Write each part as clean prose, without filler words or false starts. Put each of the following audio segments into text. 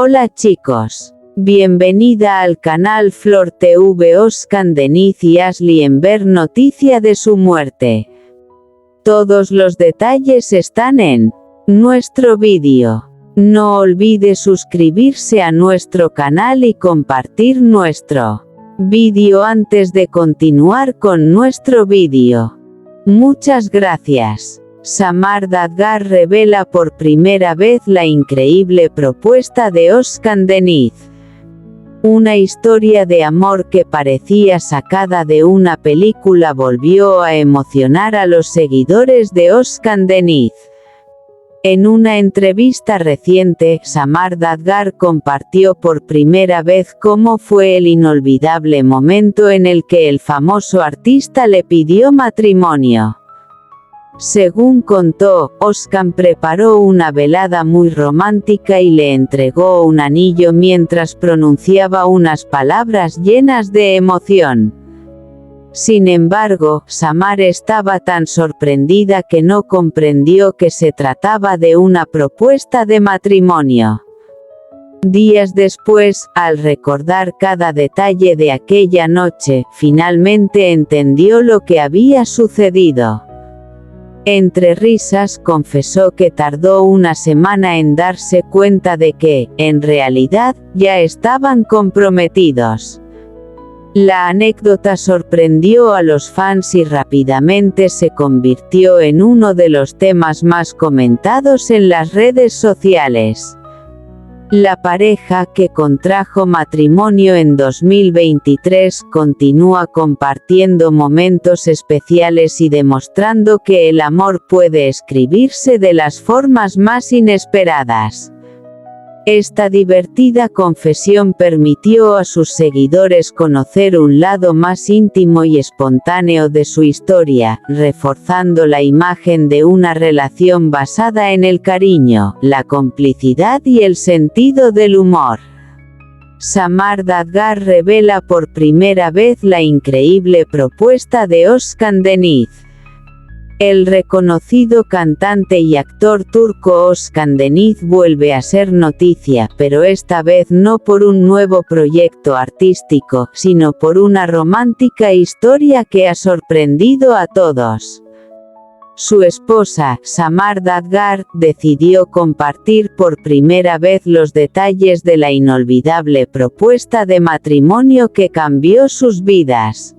Hola chicos. Bienvenida al canal Flor TV. Özkan Deniz y Asli Enver noticia de su muerte. Todos los detalles están en nuestro vídeo. No olvide suscribirse a nuestro canal y compartir nuestro vídeo antes de continuar con nuestro vídeo. Muchas gracias. Samar Dadgar revela por primera vez la increíble propuesta de Özkan Deniz. Una historia de amor que parecía sacada de una película volvió a emocionar a los seguidores de Özkan Deniz. En una entrevista reciente, Samar Dadgar compartió por primera vez cómo fue el inolvidable momento en el que el famoso artista le pidió matrimonio. Según contó, Özkan preparó una velada muy romántica y le entregó un anillo mientras pronunciaba unas palabras llenas de emoción. Sin embargo, Samar estaba tan sorprendida que no comprendió que se trataba de una propuesta de matrimonio. Días después, al recordar cada detalle de aquella noche, finalmente entendió lo que había sucedido. Entre risas confesó que tardó una semana en darse cuenta de que, en realidad, ya estaban comprometidos. La anécdota sorprendió a los fans y rápidamente se convirtió en uno de los temas más comentados en las redes sociales. La pareja, que contrajo matrimonio en 2023, continúa compartiendo momentos especiales y demostrando que el amor puede escribirse de las formas más inesperadas. Esta divertida confesión permitió a sus seguidores conocer un lado más íntimo y espontáneo de su historia, reforzando la imagen de una relación basada en el cariño, la complicidad y el sentido del humor. Samar Dadgar revela por primera vez la increíble propuesta de Özkan Deniz. El reconocido cantante y actor turco Özkan Deniz vuelve a ser noticia, pero esta vez no por un nuevo proyecto artístico, sino por una romántica historia que ha sorprendido a todos. Su esposa, Samar Dadgar, decidió compartir por primera vez los detalles de la inolvidable propuesta de matrimonio que cambió sus vidas.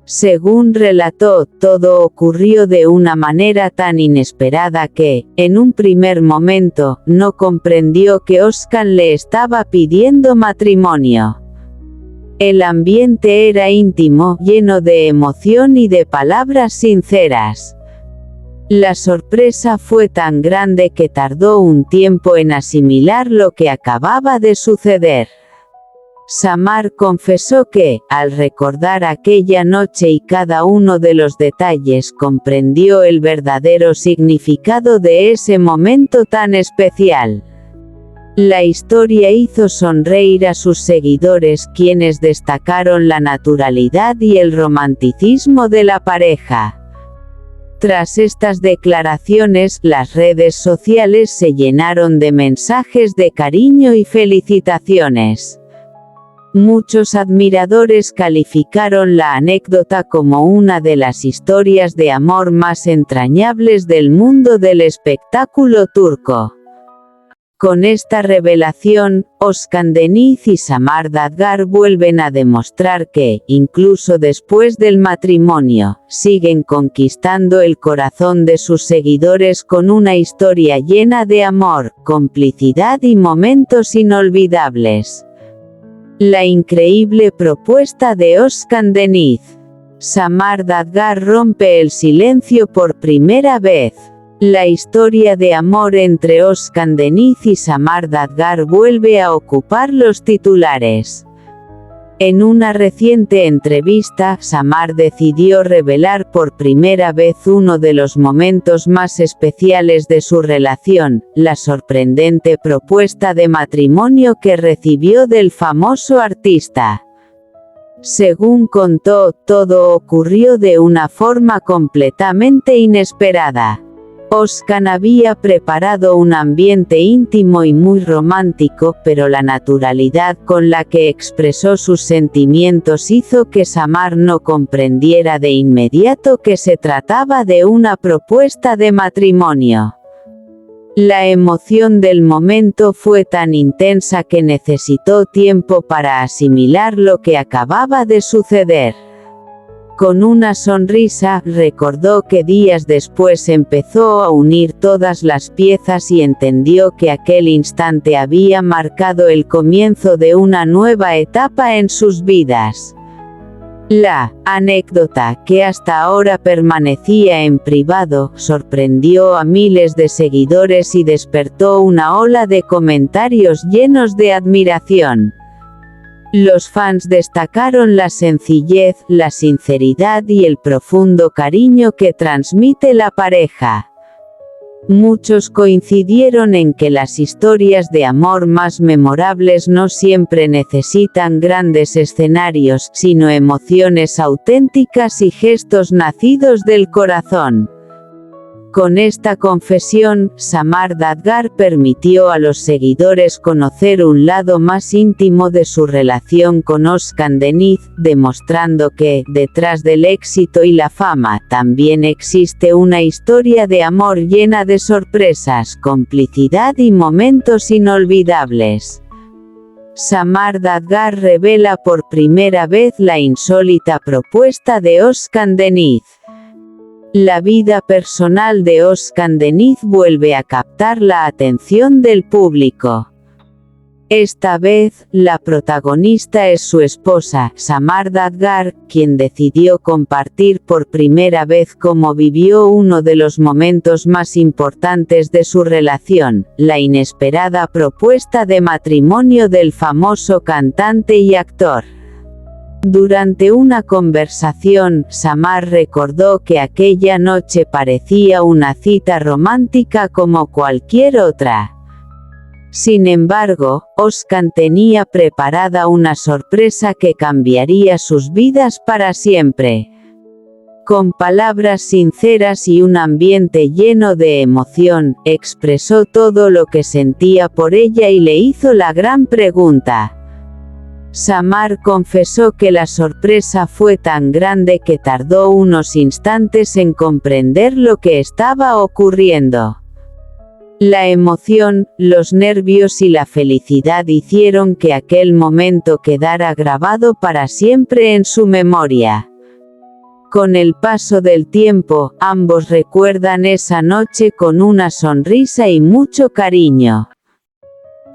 Según relató, todo ocurrió de una manera tan inesperada que, en un primer momento, no comprendió que Özkan le estaba pidiendo matrimonio. El ambiente era íntimo, lleno de emoción y de palabras sinceras. La sorpresa fue tan grande que tardó un tiempo en asimilar lo que acababa de suceder. Samar confesó que, al recordar aquella noche y cada uno de los detalles, comprendió el verdadero significado de ese momento tan especial. La historia hizo sonreír a sus seguidores, quienes destacaron la naturalidad y el romanticismo de la pareja. Tras estas declaraciones, las redes sociales se llenaron de mensajes de cariño y felicitaciones. Muchos admiradores calificaron la anécdota como una de las historias de amor más entrañables del mundo del espectáculo turco. Con esta revelación, Özkan Deniz y Samar Dadgar vuelven a demostrar que, incluso después del matrimonio, siguen conquistando el corazón de sus seguidores con una historia llena de amor, complicidad y momentos inolvidables. La increíble propuesta de Özkan Deniz. Samar Dadgar rompe el silencio por primera vez. La historia de amor entre Özkan Deniz y Samar Dadgar vuelve a ocupar los titulares. En una reciente entrevista, Samar decidió revelar por primera vez uno de los momentos más especiales de su relación, la sorprendente propuesta de matrimonio que recibió del famoso artista. Según contó, todo ocurrió de una forma completamente inesperada. Özkan había preparado un ambiente íntimo y muy romántico, pero la naturalidad con la que expresó sus sentimientos hizo que Samar no comprendiera de inmediato que se trataba de una propuesta de matrimonio. La emoción del momento fue tan intensa que necesitó tiempo para asimilar lo que acababa de suceder. Con una sonrisa, recordó que días después empezó a unir todas las piezas y entendió que aquel instante había marcado el comienzo de una nueva etapa en sus vidas. La anécdota, que hasta ahora permanecía en privado, sorprendió a miles de seguidores y despertó una ola de comentarios llenos de admiración. Los fans destacaron la sencillez, la sinceridad y el profundo cariño que transmite la pareja. Muchos coincidieron en que las historias de amor más memorables no siempre necesitan grandes escenarios, sino emociones auténticas y gestos nacidos del corazón. Con esta confesión, Samar Dadgar permitió a los seguidores conocer un lado más íntimo de su relación con Özkan Deniz, demostrando que, detrás del éxito y la fama, también existe una historia de amor llena de sorpresas, complicidad y momentos inolvidables. Samar Dadgar revela por primera vez la insólita propuesta de Özkan Deniz. La vida personal de Özkan Deniz vuelve a captar la atención del público. Esta vez, la protagonista es su esposa, Samar Dadgar, quien decidió compartir por primera vez cómo vivió uno de los momentos más importantes de su relación, la inesperada propuesta de matrimonio del famoso cantante y actor. Durante una conversación, Samar recordó que aquella noche parecía una cita romántica como cualquier otra. Sin embargo, Özkan tenía preparada una sorpresa que cambiaría sus vidas para siempre. Con palabras sinceras y un ambiente lleno de emoción, expresó todo lo que sentía por ella y le hizo la gran pregunta. Samar confesó que la sorpresa fue tan grande que tardó unos instantes en comprender lo que estaba ocurriendo. La emoción, los nervios y la felicidad hicieron que aquel momento quedara grabado para siempre en su memoria. Con el paso del tiempo, ambos recuerdan esa noche con una sonrisa y mucho cariño.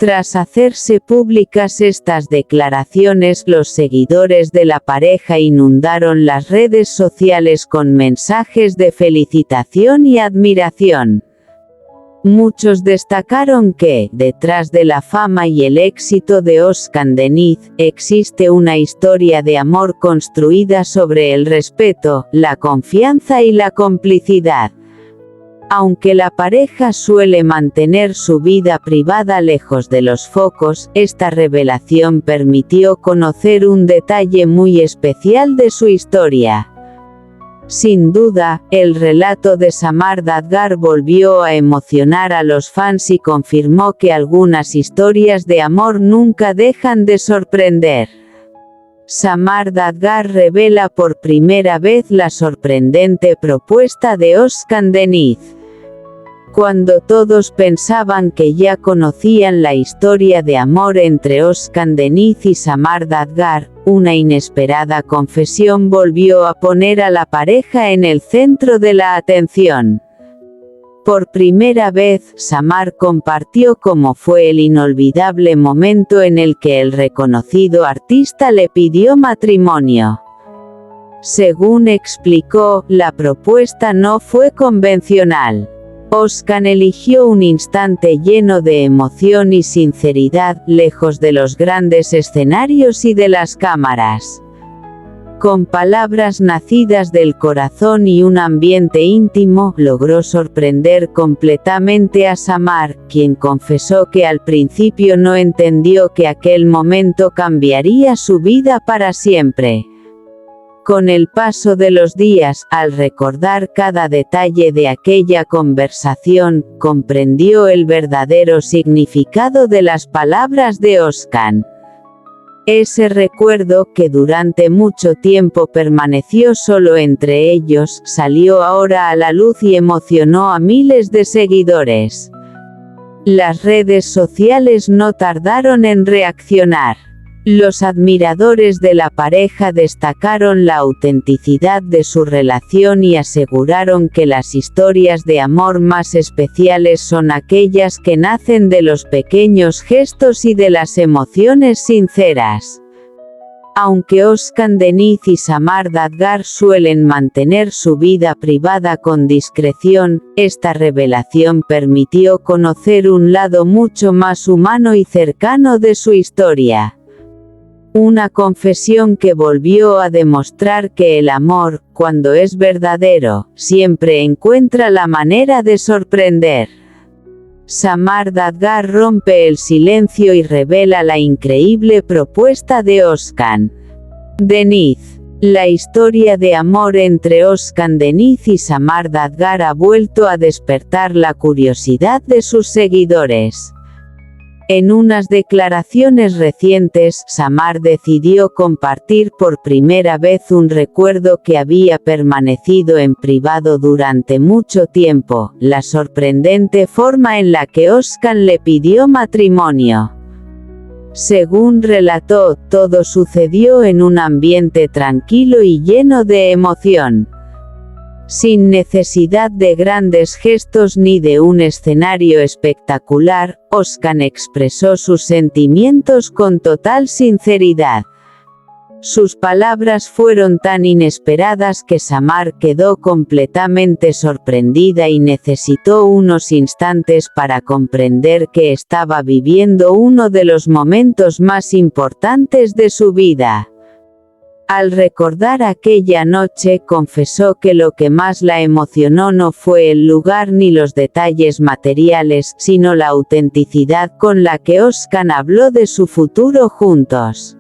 Tras hacerse públicas estas declaraciones, los seguidores de la pareja inundaron las redes sociales con mensajes de felicitación y admiración. Muchos destacaron que, detrás de la fama y el éxito de Özkan Deniz, existe una historia de amor construida sobre el respeto, la confianza y la complicidad. Aunque la pareja suele mantener su vida privada lejos de los focos, esta revelación permitió conocer un detalle muy especial de su historia. Sin duda, el relato de Samar Dadgar volvió a emocionar a los fans y confirmó que algunas historias de amor nunca dejan de sorprender. Samar Dadgar revela por primera vez la sorprendente propuesta de Özkan Deniz. Cuando todos pensaban que ya conocían la historia de amor entre Özkan Deniz y Samar Dadgar, una inesperada confesión volvió a poner a la pareja en el centro de la atención. Por primera vez, Samar compartió cómo fue el inolvidable momento en el que el reconocido artista le pidió matrimonio. Según explicó, la propuesta no fue convencional. Özkan eligió un instante lleno de emoción y sinceridad, lejos de los grandes escenarios y de las cámaras. Con palabras nacidas del corazón y un ambiente íntimo, logró sorprender completamente a Samar, quien confesó que al principio no entendió que aquel momento cambiaría su vida para siempre. Con el paso de los días, al recordar cada detalle de aquella conversación, comprendió el verdadero significado de las palabras de Özkan. Ese recuerdo, que durante mucho tiempo permaneció solo entre ellos, salió ahora a la luz y emocionó a miles de seguidores. Las redes sociales no tardaron en reaccionar. Los admiradores de la pareja destacaron la autenticidad de su relación y aseguraron que las historias de amor más especiales son aquellas que nacen de los pequeños gestos y de las emociones sinceras. Aunque Özkan Deniz y Samar Dadgar suelen mantener su vida privada con discreción, esta revelación permitió conocer un lado mucho más humano y cercano de su historia. Una confesión que volvió a demostrar que el amor, cuando es verdadero, siempre encuentra la manera de sorprender. Samar Dadgar rompe el silencio y revela la increíble propuesta de Özkan Deniz. La historia de amor entre Özkan Deniz y Samar Dadgar ha vuelto a despertar la curiosidad de sus seguidores. En unas declaraciones recientes, Samar decidió compartir por primera vez un recuerdo que había permanecido en privado durante mucho tiempo: la sorprendente forma en la que Özkan le pidió matrimonio. Según relató, todo sucedió en un ambiente tranquilo y lleno de emoción. Sin necesidad de grandes gestos ni de un escenario espectacular, Özkan expresó sus sentimientos con total sinceridad. Sus palabras fueron tan inesperadas que Samar quedó completamente sorprendida y necesitó unos instantes para comprender que estaba viviendo uno de los momentos más importantes de su vida. Al recordar aquella noche, confesó que lo que más la emocionó no fue el lugar ni los detalles materiales, sino la autenticidad con la que Özkan habló de su futuro juntos.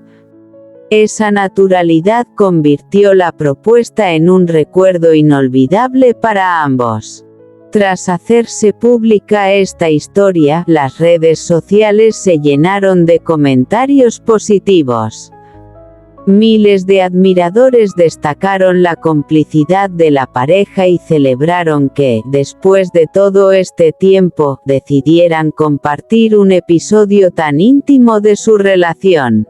Esa naturalidad convirtió la propuesta en un recuerdo inolvidable para ambos. Tras hacerse pública esta historia, las redes sociales se llenaron de comentarios positivos. Miles de admiradores destacaron la complicidad de la pareja y celebraron que, después de todo este tiempo, decidieran compartir un episodio tan íntimo de su relación.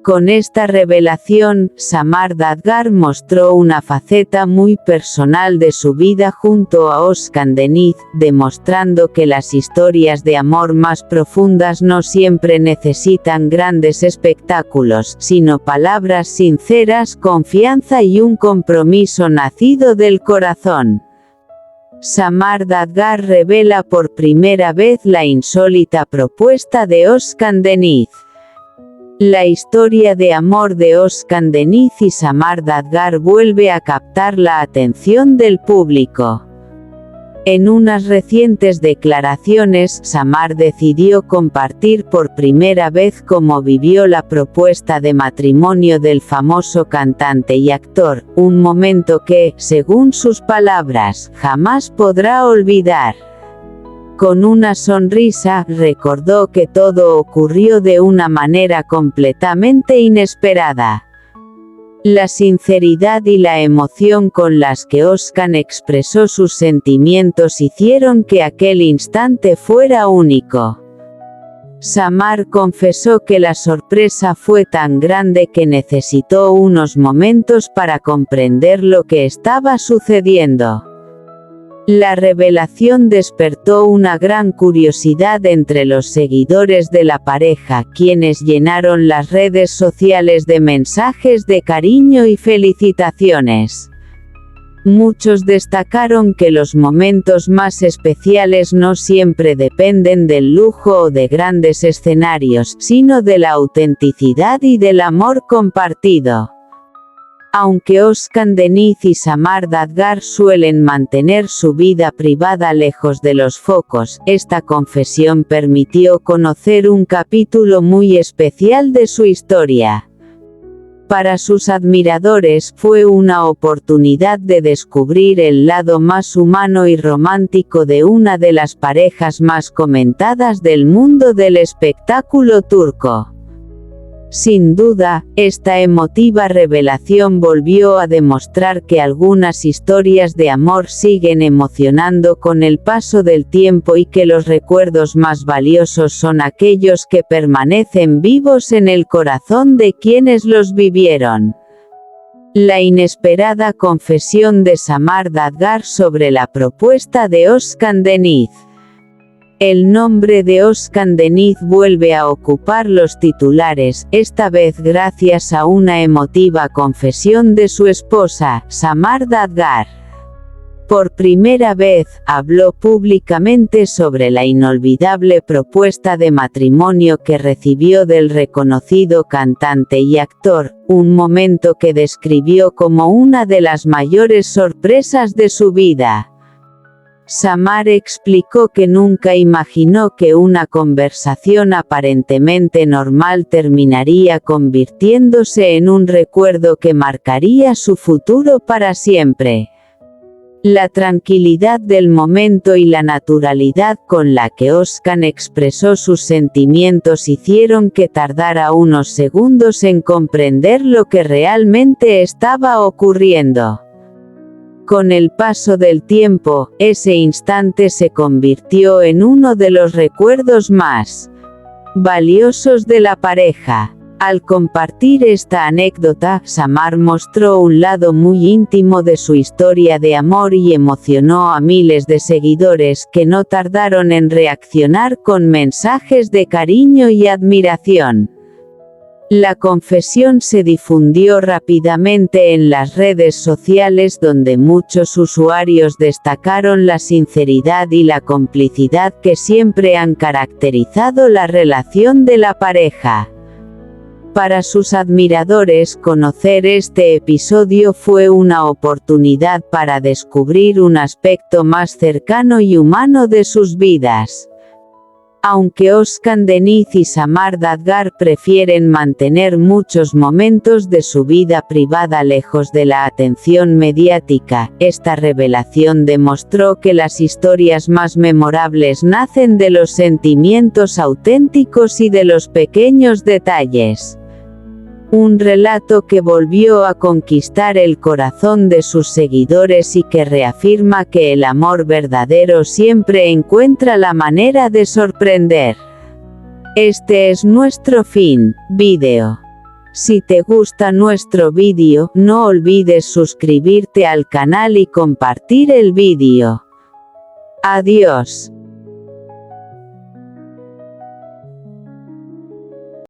Con esta revelación, Samar Dadgar mostró una faceta muy personal de su vida junto a Özkan Deniz, demostrando que las historias de amor más profundas no siempre necesitan grandes espectáculos, sino palabras sinceras, confianza y un compromiso nacido del corazón. Samar Dadgar revela por primera vez la insólita propuesta de Özkan Deniz. La historia de amor de Özkan Deniz y Samar Dadgar vuelve a captar la atención del público. En unas recientes declaraciones, Samar decidió compartir por primera vez cómo vivió la propuesta de matrimonio del famoso cantante y actor, un momento que, según sus palabras, jamás podrá olvidar. Con una sonrisa, recordó que todo ocurrió de una manera completamente inesperada. La sinceridad y la emoción con las que Özkan expresó sus sentimientos hicieron que aquel instante fuera único. Samar confesó que la sorpresa fue tan grande que necesitó unos momentos para comprender lo que estaba sucediendo. La revelación despertó una gran curiosidad entre los seguidores de la pareja, quienes llenaron las redes sociales de mensajes de cariño y felicitaciones. Muchos destacaron que los momentos más especiales no siempre dependen del lujo o de grandes escenarios, sino de la autenticidad y del amor compartido. Aunque Özkan Deniz y Samar Dadgar suelen mantener su vida privada lejos de los focos, esta confesión permitió conocer un capítulo muy especial de su historia. Para sus admiradores fue una oportunidad de descubrir el lado más humano y romántico de una de las parejas más comentadas del mundo del espectáculo turco. Sin duda, esta emotiva revelación volvió a demostrar que algunas historias de amor siguen emocionando con el paso del tiempo y que los recuerdos más valiosos son aquellos que permanecen vivos en el corazón de quienes los vivieron. La inesperada confesión de Samar Dadgar sobre la propuesta de Özkan Deniz. El nombre de Özkan Deniz vuelve a ocupar los titulares, esta vez gracias a una emotiva confesión de su esposa, Samar Dadgar. Por primera vez, habló públicamente sobre la inolvidable propuesta de matrimonio que recibió del reconocido cantante y actor, un momento que describió como una de las mayores sorpresas de su vida. Samar explicó que nunca imaginó que una conversación aparentemente normal terminaría convirtiéndose en un recuerdo que marcaría su futuro para siempre. La tranquilidad del momento y la naturalidad con la que Özkan expresó sus sentimientos hicieron que tardara unos segundos en comprender lo que realmente estaba ocurriendo. Con el paso del tiempo, ese instante se convirtió en uno de los recuerdos más valiosos de la pareja. Al compartir esta anécdota, Samar mostró un lado muy íntimo de su historia de amor y emocionó a miles de seguidores que no tardaron en reaccionar con mensajes de cariño y admiración. La confesión se difundió rápidamente en las redes sociales donde muchos usuarios destacaron la sinceridad y la complicidad que siempre han caracterizado la relación de la pareja. Para sus admiradores, conocer este episodio fue una oportunidad para descubrir un aspecto más cercano y humano de sus vidas. Aunque Özkan Deniz y Samar Dadgar prefieren mantener muchos momentos de su vida privada lejos de la atención mediática, esta revelación demostró que las historias más memorables nacen de los sentimientos auténticos y de los pequeños detalles. Un relato que volvió a conquistar el corazón de sus seguidores y que reafirma que el amor verdadero siempre encuentra la manera de sorprender. Este es nuestro vídeo. Si te gusta nuestro vídeo, no olvides suscribirte al canal y compartir el vídeo. Adiós.